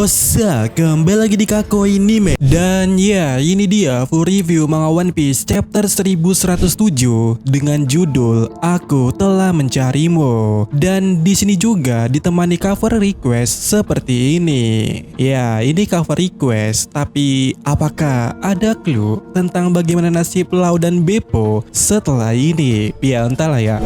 Yosa, kembali lagi di Kakoi Anime. Dan ya, ini dia full review manga One Piece chapter 1107 dengan judul Aku Telah Mencarimu. Dan di sini juga ditemani cover request seperti ini. Ya, ini cover request, tapi apakah ada clue tentang bagaimana nasib Lau dan Beppo setelah ini? Ya entahlah ya.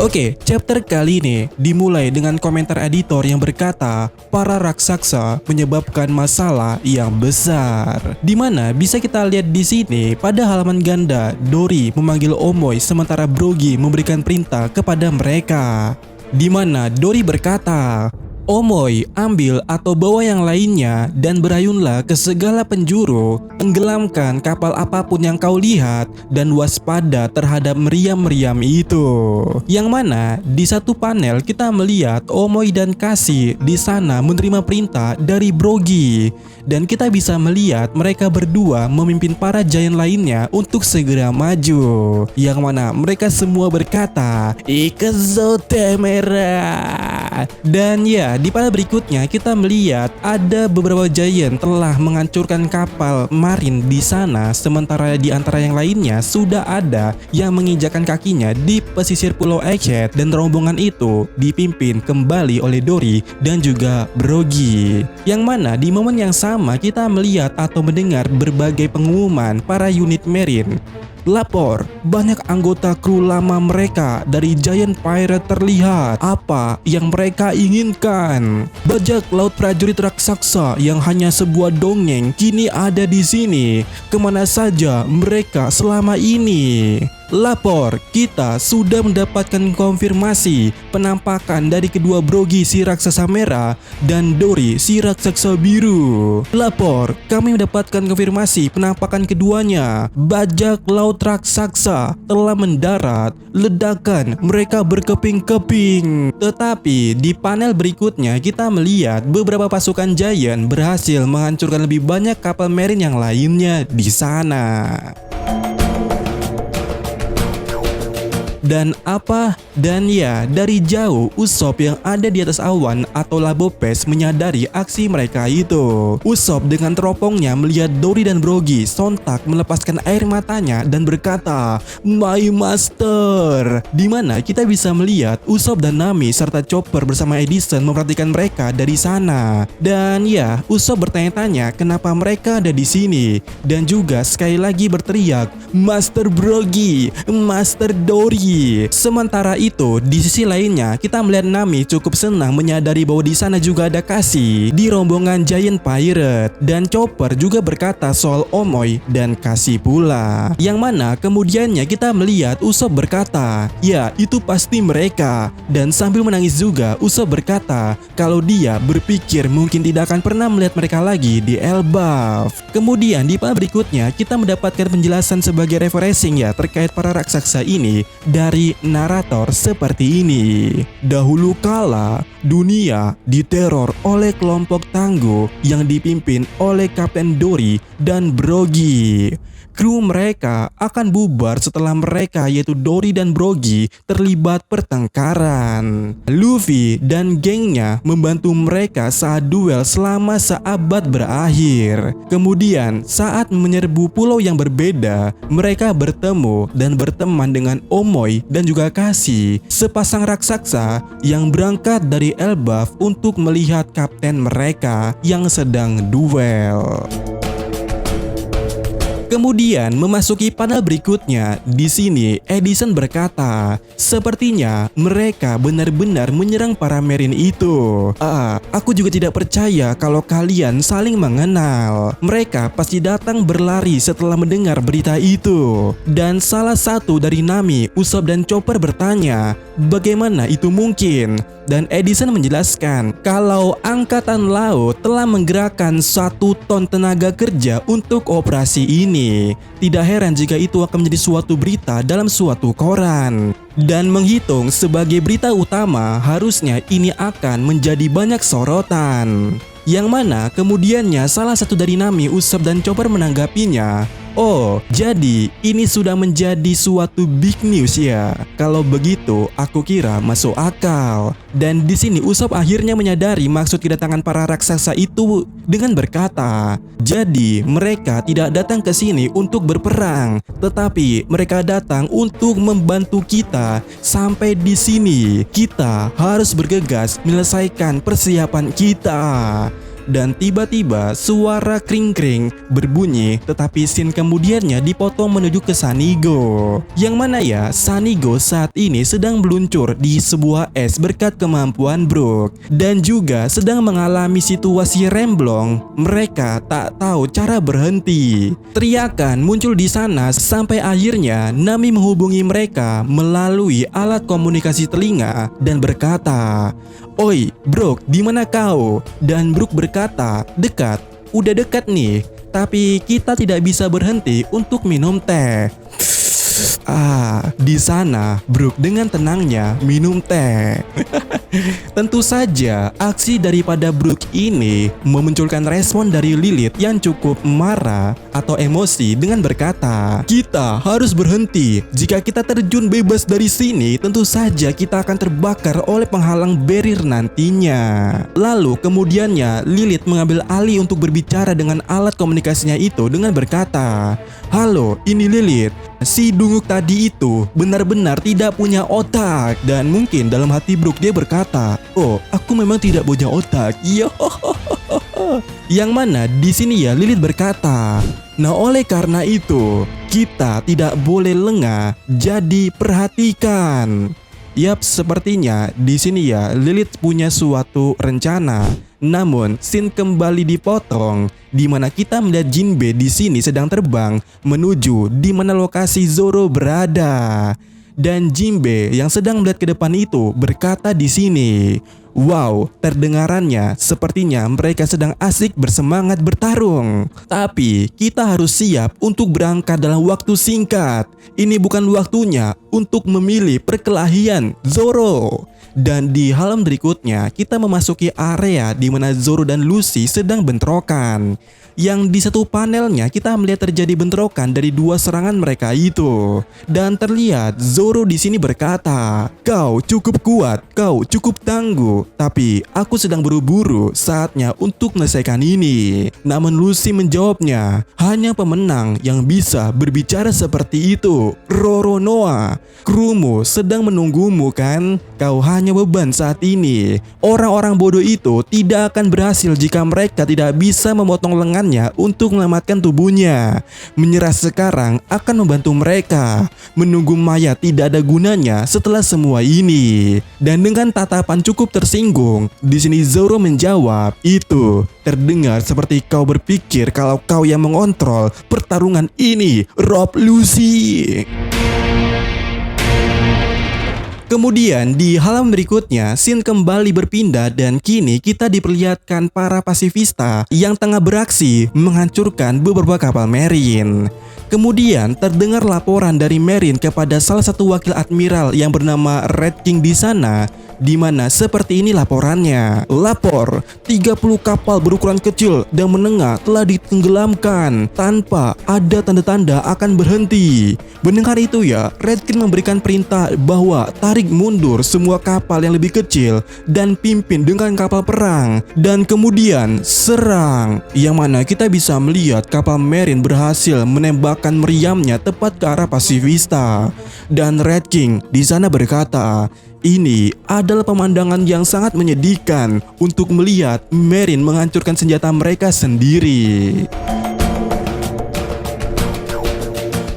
Oke, chapter kali ini dimulai dengan komentar editor yang berkata para raksasa menyebabkan masalah yang besar. Dimana bisa kita lihat di sini pada halaman ganda Dory memanggil Omoy sementara Brogy memberikan perintah kepada mereka. Dimana Dory berkata, Omoy, ambil atau bawa yang lainnya dan berayunlah ke segala penjuru, tenggelamkan kapal apapun yang kau lihat dan waspada terhadap meriam-meriam itu. Yang mana di satu panel kita melihat Omoy dan Cassie di sana menerima perintah dari Brogy dan kita bisa melihat mereka berdua memimpin para giant lainnya untuk segera maju. Yang mana mereka semua berkata, Ikazo Temera. Dan ya, di panel berikutnya kita melihat ada beberapa giant telah menghancurkan kapal marine di sana, sementara di antara yang lainnya sudah ada yang menginjakan kakinya di pesisir Pulau Egghead dan rombongan itu dipimpin kembali oleh Dory dan juga Brogy. Yang mana di momen yang sama kita melihat atau mendengar berbagai pengumuman para unit marine. Lapor, banyak anggota kru lama mereka dari Giant Pirate terlihat. Apa yang mereka inginkan? Bajak laut prajurit raksasa yang hanya sebuah dongeng kini ada di sini. Kemana saja mereka selama ini? Lapor, kita sudah mendapatkan konfirmasi penampakan dari kedua Brogy si raksasa merah dan Dory si raksasa biru. Lapor, kami mendapatkan konfirmasi penampakan keduanya. Bajak laut raksasa telah mendarat. Ledakan mereka berkeping-keping. Tetapi di panel berikutnya kita melihat beberapa pasukan giant berhasil menghancurkan lebih banyak kapal marine yang lainnya di sana. Dan ya, dari jauh Usopp yang ada di atas awan atau Labopes menyadari aksi mereka itu. Usopp dengan teropongnya melihat Dory dan Brogy sontak melepaskan air matanya dan berkata, My Master. Dimana kita bisa melihat Usopp dan Nami serta Chopper bersama Edison memperhatikan mereka dari sana. Dan ya, Usopp bertanya-tanya kenapa mereka ada di sini dan juga sekali lagi berteriak, Master Brogy, Master Dory. Sementara itu, di sisi lainnya kita melihat Nami cukup senang menyadari bahwa di sana juga ada Cassie di rombongan Giant Pirate dan Chopper juga berkata soal Omoy dan Cassie pula. Yang mana kemudiannya kita melihat Usopp berkata, ya itu pasti mereka. Dan sambil menangis juga Usopp berkata kalau dia berpikir mungkin tidak akan pernah melihat mereka lagi di Elbaf. Kemudian di panel berikutnya kita mendapatkan penjelasan sebagai refreshing ya terkait para raksasa ini dari narator seperti ini. Dahulu kala, dunia diteror oleh kelompok tangguh yang dipimpin oleh Kapten Dory dan Brogy. Kru mereka akan bubar setelah mereka yaitu Dory dan Brogy terlibat pertengkaran. Luffy dan gengnya membantu mereka saat duel selama seabad berakhir. Kemudian saat menyerbu pulau yang berbeda, mereka bertemu dan berteman dengan Omoy dan juga Cassie, sepasang raksasa yang berangkat dari Elbaf untuk melihat kapten mereka yang sedang duel. Kemudian memasuki panel berikutnya, di sini Edison berkata, sepertinya mereka benar-benar menyerang para marine itu. Aku juga tidak percaya kalau kalian saling mengenal. Mereka pasti datang berlari setelah mendengar berita itu. Dan salah satu dari Nami, Usopp dan Chopper bertanya, bagaimana itu mungkin? Dan Edison menjelaskan kalau angkatan laut telah menggerakkan 1 ton tenaga kerja untuk operasi ini. Tidak heran jika itu akan menjadi suatu berita dalam suatu koran. Dan menghitung sebagai berita utama, harusnya ini akan menjadi banyak sorotan. Yang mana kemudiannya salah satu dari Nami, Usopp dan Chopper menanggapinya, Oh, jadi ini sudah menjadi suatu big news ya. Kalau begitu, aku kira masuk akal. Dan di sini Usopp akhirnya menyadari maksud kedatangan para raksasa itu dengan berkata, jadi mereka tidak datang ke sini untuk berperang, tetapi mereka datang untuk membantu kita. Sampai di sini, kita harus bergegas menyelesaikan persiapan kita. Dan tiba-tiba suara kring-kring berbunyi, tetapi scene kemudiannya dipotong menuju ke Sanigo. Yang mana ya, Sanigo saat ini sedang meluncur di sebuah es berkat kemampuan Brook. Dan juga sedang mengalami situasi remblong, mereka tak tahu cara berhenti. Teriakan muncul di sana sampai akhirnya Nami menghubungi mereka melalui alat komunikasi telinga dan berkata, "Oi, Brook, di mana kau?" Dan Brook berkata, "Dekat, udah dekat nih, tapi kita tidak bisa berhenti untuk minum teh." Di sana Brook dengan tenangnya minum teh. Tentu saja aksi daripada Brook ini memunculkan respon dari Lilith yang cukup marah atau emosi dengan berkata, "Kita harus berhenti. Jika kita terjun bebas dari sini, tentu saja kita akan terbakar oleh penghalang barrier nantinya." Lalu kemudiannya Lilith mengambil alih untuk berbicara dengan alat komunikasinya itu dengan berkata, "Halo, ini Lilith. Si Dunguk tadi itu benar-benar tidak punya otak." Dan mungkin dalam hati Brook dia berkata, "Oh, aku memang tidak punya otak." Yo. Yang mana di sini ya Lilith berkata, "Nah, oleh karena itu kita tidak boleh lengah, jadi perhatikan." Yap, sepertinya di sini ya Lilith punya suatu rencana. Namun, scene kembali dipotong di mana kita melihat Jinbe di sini sedang terbang menuju di mana lokasi Zoro berada. Dan Jinbe yang sedang melihat ke depan itu berkata di sini, "Wow, terdengarannya sepertinya mereka sedang asik bersemangat bertarung. Tapi kita harus siap untuk berangkat dalam waktu singkat. Ini bukan waktunya untuk memilih perkelahian, Zoro." Dan di halaman berikutnya kita memasuki area di mana Zoro dan Luffy sedang bentrokan. Yang di satu panelnya kita melihat terjadi bentrokan dari dua serangan mereka itu. Dan terlihat Zoro di sini berkata, "Kau cukup kuat, kau cukup tangguh, tapi aku sedang buru-buru, saatnya untuk menyelesaikan ini." Namun Luffy menjawabnya, "Hanya pemenang yang bisa berbicara seperti itu, Roronoa. Krumu sedang menunggumu kan? Kau hanya beban saat ini. Orang-orang bodoh itu tidak akan berhasil jika mereka tidak bisa memotong lengan untuk menyelamatkan tubuhnya. Menyerah sekarang akan membantu mereka. Menunggu mayat tidak ada gunanya setelah semua ini." Dan dengan tatapan cukup tersinggung, di sini Zoro menjawab, "Itu terdengar seperti kau berpikir kalau kau yang mengontrol pertarungan ini, Rob Lucy." Kemudian di halaman berikutnya, scene kembali berpindah dan kini kita diperlihatkan para pasifista yang tengah beraksi menghancurkan beberapa kapal Marine. Kemudian terdengar laporan dari Marine kepada salah satu wakil admiral yang bernama Red King di sana, di mana seperti ini laporannya. Lapor, 30 kapal berukuran kecil dan menengah telah ditenggelamkan tanpa ada tanda-tanda akan berhenti. Mendengar itu ya, Red King memberikan perintah bahwa tarik mundur semua kapal yang lebih kecil dan pimpin dengan kapal perang. Dan kemudian serang, yang mana kita bisa melihat kapal Marine berhasil menembakkan meriamnya tepat ke arah pasifista. Dan Red King di sana berkata, "Ini adalah pemandangan yang sangat menyedihkan untuk melihat Marine menghancurkan senjata mereka sendiri."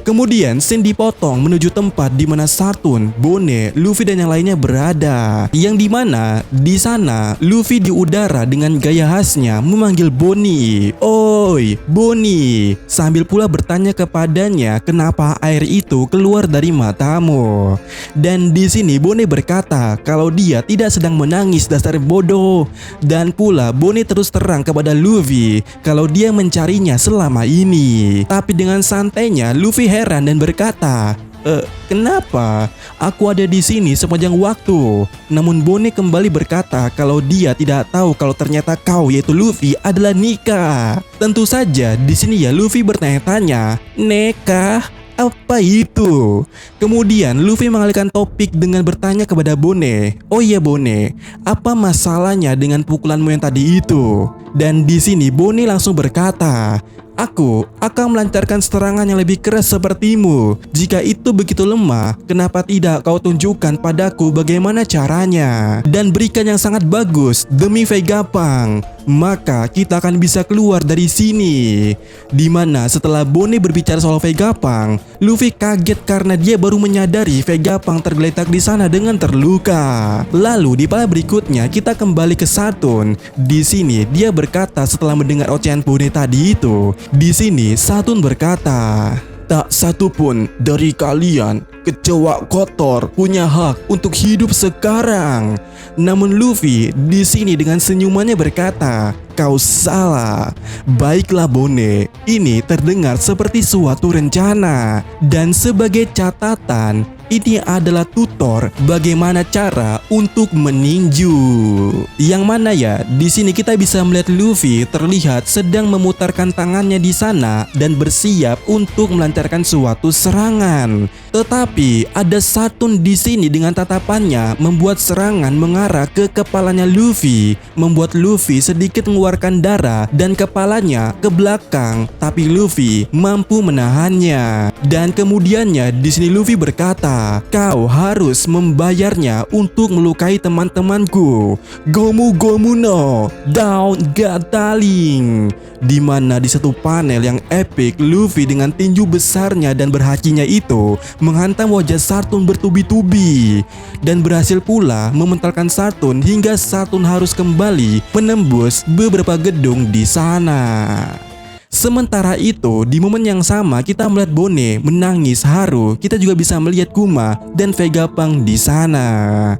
Kemudian scene dipotong menuju tempat di mana Saturn, Bone, Luffy dan yang lainnya berada. Yang dimana di sana Luffy di udara dengan gaya khasnya memanggil Bonnie. "Oi, Bonnie," sambil pula bertanya kepadanya kenapa air itu keluar dari matamu. Dan di sini Bone berkata kalau dia tidak sedang menangis dasar bodoh. Dan pula Bonnie terus terang kepada Luffy kalau dia mencarinya selama ini. Tapi dengan santainya Luffy heran dan berkata, Kenapa? Aku ada di sini sepanjang waktu." Namun Bone kembali berkata kalau dia tidak tahu kalau ternyata kau, yaitu Luffy, adalah Nika. Tentu saja di sini ya Luffy bertanya-tanya, "Nika? Apa itu?" Kemudian Luffy mengalihkan topik dengan bertanya kepada Bone, "Oh iya Bone, apa masalahnya dengan pukulanmu yang tadi itu?" Dan di sini Bone langsung berkata, "Aku akan melancarkan serangan yang lebih keras sepertimu. Jika itu begitu lemah, kenapa tidak kau tunjukkan padaku bagaimana caranya? Dan berikan yang sangat bagus demi Vegapunk. Maka kita akan bisa keluar dari sini." Dimana setelah Bone berbicara soal Vegapunk, Luffy kaget karena dia baru menyadari Vegapunk tergeletak di sana dengan terluka. Lalu di pala berikutnya kita kembali ke Saturn. Di sini dia berkata setelah mendengar ocehan Bone tadi itu. Di sini Saturn berkata, "Tak satu pun dari kalian kecoa kotor punya hak untuk hidup sekarang." Namun Luffy di sini dengan senyumannya berkata, "Kau salah. Baiklah Bone, ini terdengar seperti suatu rencana. Dan sebagai catatan, ini adalah tutor bagaimana cara untuk meninju." Yang mana ya, di sini kita bisa melihat Luffy terlihat sedang memutarkan tangannya di sana dan bersiap untuk melancarkan suatu serangan. Tetapi ada Saturn di sini dengan tatapannya membuat serangan mengarah ke kepalanya Luffy, membuat Luffy sedikit mengeluarkan darah dan kepalanya ke belakang, tapi Luffy mampu menahannya. Dan kemudiannya di sini Luffy berkata, "Kau harus membayarnya untuk melukai teman-temanku. Gomu Gomu no Down Gatling." Dimana di satu panel yang epic, Luffy dengan tinju besarnya dan berhakinya itu menghantam wajah Saturn bertubi-tubi dan berhasil pula mementalkan Saturn hingga Saturn harus kembali menembus beberapa gedung di sana. Sementara itu, di momen yang sama kita melihat Bone menangis haru. Kita juga bisa melihat Kuma dan Vegapunk di sana.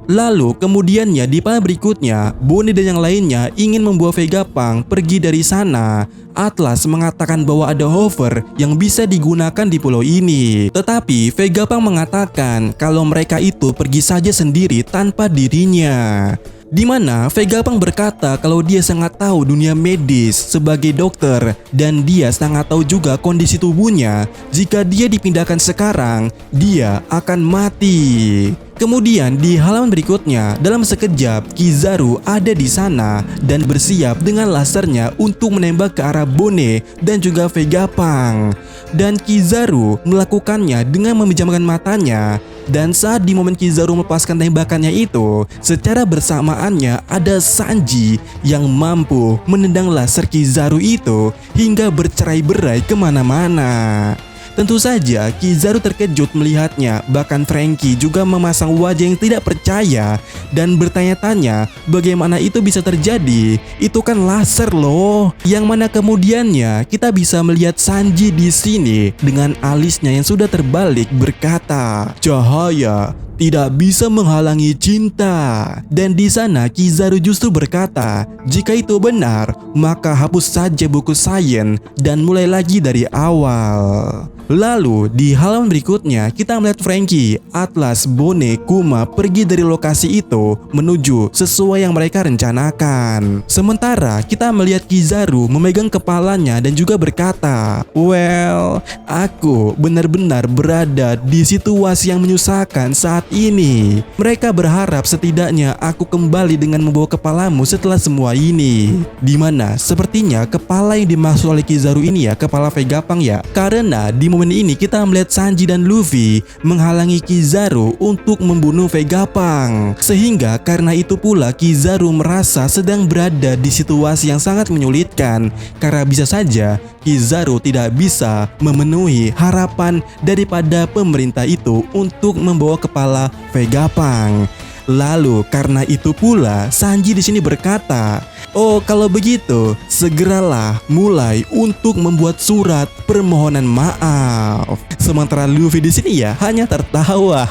Lalu kemudiannya di panel berikutnya, Bone dan yang lainnya ingin membawa Vegapunk pergi dari sana. Atlas mengatakan bahwa ada hover yang bisa digunakan di pulau ini. Tetapi Vegapunk mengatakan kalau mereka itu pergi saja sendiri tanpa dirinya. Dimana Vegapunk berkata kalau dia sangat tahu dunia medis sebagai dokter dan dia sangat tahu juga kondisi tubuhnya. Jika dia dipindahkan sekarang, dia akan mati. Kemudian di halaman berikutnya, dalam sekejap Kizaru ada di sana dan bersiap dengan lasernya untuk menembak ke arah Bone dan juga Vegapunk. Dan Kizaru melakukannya dengan memejamkan matanya. Dan saat di momen Kizaru melepaskan tembakannya itu, secara bersamaannya ada Sanji yang mampu menendang laser Kizaru itu hingga bercerai-berai kemana-mana. Tentu saja Kizaru terkejut melihatnya, bahkan Franky juga memasang wajah yang tidak percaya dan bertanya-tanya bagaimana itu bisa terjadi. Itu kan laser loh. Yang mana kemudiannya kita bisa melihat Sanji di sini dengan alisnya yang sudah terbalik berkata, "Cahaya tidak bisa menghalangi cinta." Dan di sana Kizaru justru berkata, "Jika itu benar, maka hapus saja buku sains dan mulai lagi dari awal." Lalu di halaman berikutnya kita melihat Franky, Atlas, Bone, Kuma pergi dari lokasi itu menuju sesuai yang mereka rencanakan. Sementara kita melihat Kizaru memegang kepalanya dan juga berkata, "Well, aku benar-benar berada di situasi yang menyusahkan saat ini. Mereka berharap setidaknya aku kembali dengan membawa kepalamu setelah semua ini." Dimana sepertinya kepala yang dimaksud oleh Kizaru ini ya kepala Vegapunk ya. Karena di momen ini kita melihat Sanji dan Luffy menghalangi Kizaru untuk membunuh Vegapunk. Sehingga karena itu pula Kizaru merasa sedang berada di situasi yang sangat menyulitkan. Karena bisa saja Kizaru tidak bisa memenuhi harapan daripada pemerintah itu untuk membawa kepala Vegapunk. Lalu karena itu pula Sanji di sini berkata, "Oh, kalau begitu segeralah mulai untuk membuat surat permohonan maaf." Sementara Luffy di sini ya hanya tertawa.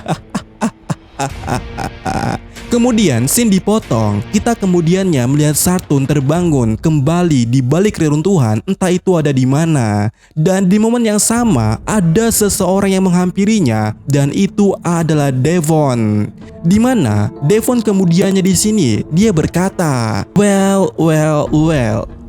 Kemudian scene dipotong, kita kemudiannya melihat Sartun terbangun kembali di balik reruntuhan, entah itu ada di mana. Dan di momen yang sama ada seseorang yang menghampirinya dan itu adalah Devon. Di mana Devon kemudiannya di sini dia berkata, well,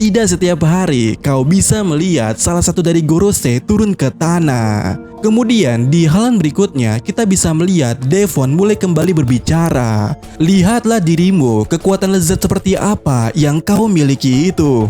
tidak setiap hari kau bisa melihat salah satu dari Gorose turun ke tanah. Kemudian di halaman berikutnya kita bisa melihat Devon mulai kembali berbicara. Lihatlah dirimu, kekuatan lezat seperti apa yang kau miliki itu.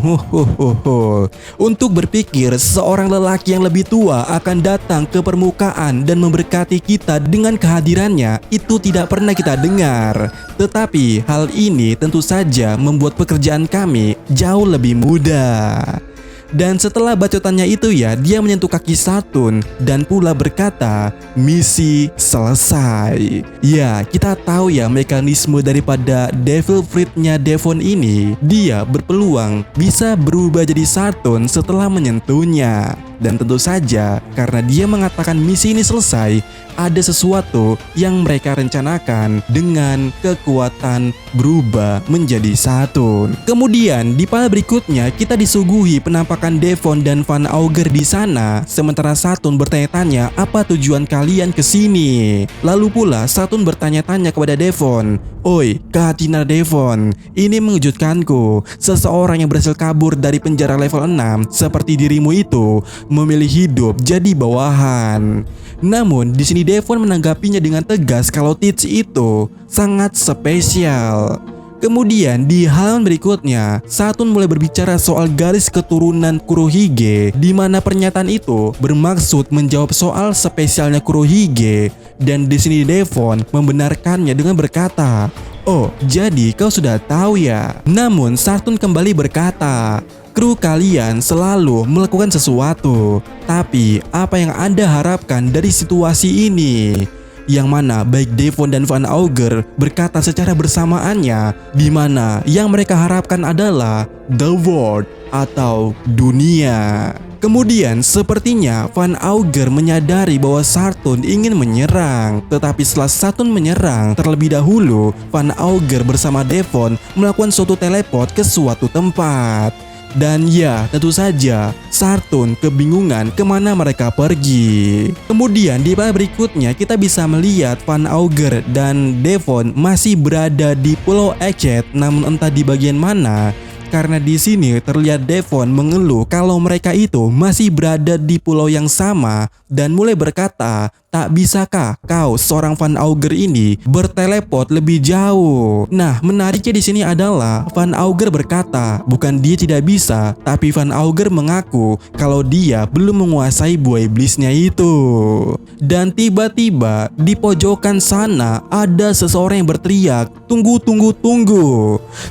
Untuk berpikir seorang lelaki yang lebih tua akan datang ke permukaan dan memberkati kita dengan kehadirannya, itu tidak pernah kita dengar. Tetapi hal ini tentu saja membuat pekerjaan kami jauh lebih mudah. Dan setelah bacotannya itu ya, dia menyentuh kaki Sartun dan pula berkata, misi selesai. Ya, kita tahu ya mekanisme daripada Devil Fruit-nya Devon ini. Dia berpeluang bisa berubah jadi Sartun setelah menyentuhnya. Dan tentu saja karena dia mengatakan misi ini selesai, ada sesuatu yang mereka rencanakan dengan kekuatan berubah menjadi Sartun. Kemudian di panel berikutnya kita disuguhi penampakan Devon dan Van Auger di sana, sementara Sartun bertanya-tanya apa tujuan kalian ke sini. Lalu pula Sartun bertanya-tanya kepada Devon, oi Katina Devon, ini mengejutkanku. Seseorang yang berhasil kabur dari penjara level 6 seperti dirimu itu memilih hidup jadi bawahan. Namun di sini Devon menanggapinya dengan tegas kalau Teach itu sangat spesial. Kemudian di halaman berikutnya, Sartun mulai berbicara soal garis keturunan Kurohige, di mana pernyataan itu bermaksud menjawab soal spesialnya Kurohige. Dan di sini Devon membenarkannya dengan berkata, oh, jadi kau sudah tahu ya. Namun Sartun kembali berkata, kru kalian selalu melakukan sesuatu, tapi apa yang Anda harapkan dari situasi ini? Yang mana baik Devon dan Van Auger berkata secara bersamaannya, di mana yang mereka harapkan adalah the world atau dunia. Kemudian sepertinya Van Auger menyadari bahwa Sartun ingin menyerang, tetapi setelah Sartun menyerang terlebih dahulu, Van Auger bersama Devon melakukan suatu teleport ke suatu tempat. Dan ya, tentu saja Sartun kebingungan kemana mereka pergi. Kemudian di panel berikutnya kita bisa melihat Van Auger dan Devon masih berada di Pulau Echet, namun entah di bagian mana. Karena di sini terlihat Devon mengeluh kalau mereka itu masih berada di pulau yang sama dan mulai berkata, tak bisakah kau seorang Van Auger ini berteleport lebih jauh? Nah, menariknya di sini adalah Van Auger berkata, bukan dia tidak bisa, tapi Van Auger mengaku kalau dia belum menguasai buah iblisnya itu. Dan tiba-tiba di pojokan sana ada seseorang yang berteriak, tunggu.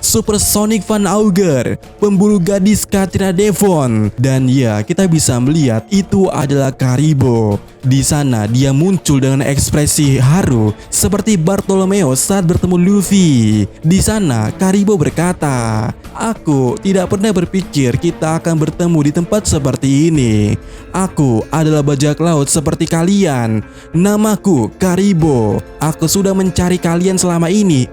Supersonic Van Auger, pemburu gadis Katina Devon. Dan ya, kita bisa melihat itu adalah Karibo. Di sana dia muncul dengan ekspresi haru seperti Bartolomeo saat bertemu Luffy. Di sana Karibo berkata, aku tidak pernah berpikir kita akan bertemu di tempat seperti ini. Aku adalah bajak laut seperti kalian. Namaku Karibo. Aku sudah mencari kalian selama ini.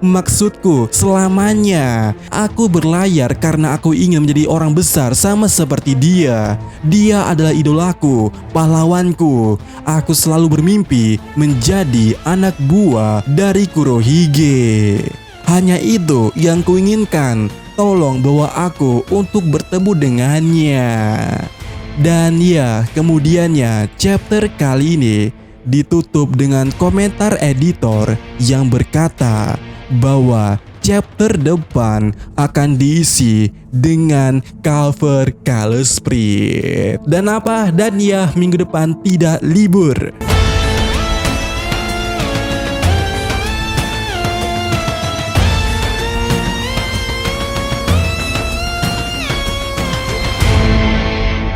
Maksudku selamanya. Aku berlayar karena aku ingin menjadi orang besar sama seperti dia. Dia adalah idolaku, pahlawanku. Aku selalu bermimpi menjadi anak buah dari Kurohige. Hanya itu yang kuinginkan. Tolong bawa aku untuk bertemu dengannya. Dan ya, kemudiannya chapter kali ini ditutup dengan komentar editor yang berkata bahwa chapter depan akan diisi dengan cover Color Sprint. Dan ya, minggu depan tidak libur.